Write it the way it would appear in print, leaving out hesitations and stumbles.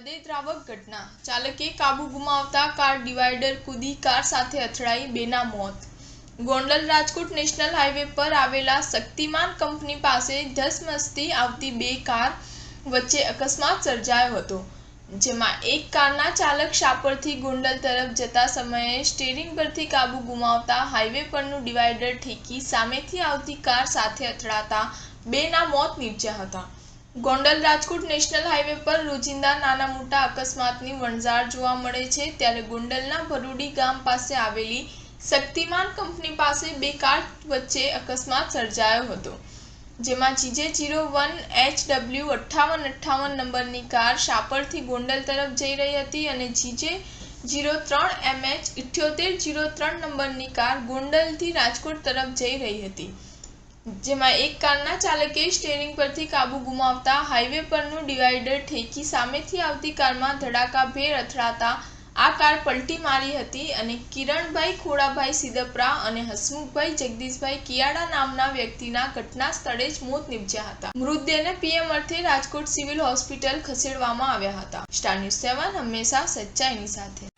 હૃદયદ્રાવક ઘટના, ચાલકે કાબુ ગુમાવતા કાર ડિવાઈડર કૂદી કાર સાથે અથડાઈ, બેના મોત। ગોંડલ રાજકોટ નેશનલ હાઈવે પર આવેલા શક્તિમાન કંપની પાસે ધસમસતી આવતી બે કાર વચ્ચે અકસ્માત સર્જાયો હતો, જેમાં એક કારના ચાલક શાપરથી ગોંડલ તરફ જતા સમયે સ્ટીયરિંગ પરથી કાબુ ગુમાવતા હાઈવે પરનું ડિવાઈડર ઠેકી સામેથી આવતી કાર સાથે અથડાતા બેના મોત નીપજ્યા હતા। ગોંડલ રાજકોટ નેશનલ હાઈવે પર રોજિંદા નાના મોટા અકસ્માતની વણઝાર જોવા મળે છે, ત્યારે ગોંડલના ભરૂડી ગામ પાસે આવેલી શક્તિમાન કંપની પાસે બે કાર વચ્ચે અકસ્માત સર્જાયો હતો, જેમાં GJ01HW 5858 નંબરની કાર શાપરથી ગોંડલ તરફ જઈ રહી હતી અને GJ03MH 7803 નંબરની કાર ગોંડલથી રાજકોટ તરફ જઈ રહી હતી, જેમાં એક કારના ચાલકે સ્ટીયરિંગ પરથી કાબુ ગુમાવતા હાઈવે પરનું ડિવાઈડર ઠેકી સામેથી આવતી કારમાં ધડાકાભેર અથડાતા આ કાર પલટી મારી હતી અને કિરણભાઈ ખોડાભાઈ સિદપરા અને હસમુખભાઈ જગદીશભાઈ કિયાડા નામના વ્યક્તિના ઘટના સ્થળે જ મોત નીપજ્યા હતા। મૃતદેહને પીએમ અર્થે રાજકોટ સિવિલ હોસ્પિટલ ખસેડવામાં આવ્યા હતા। સ્ટાર ન્યૂઝ 7 હંમેશા સચ્ચાઈની સાથે।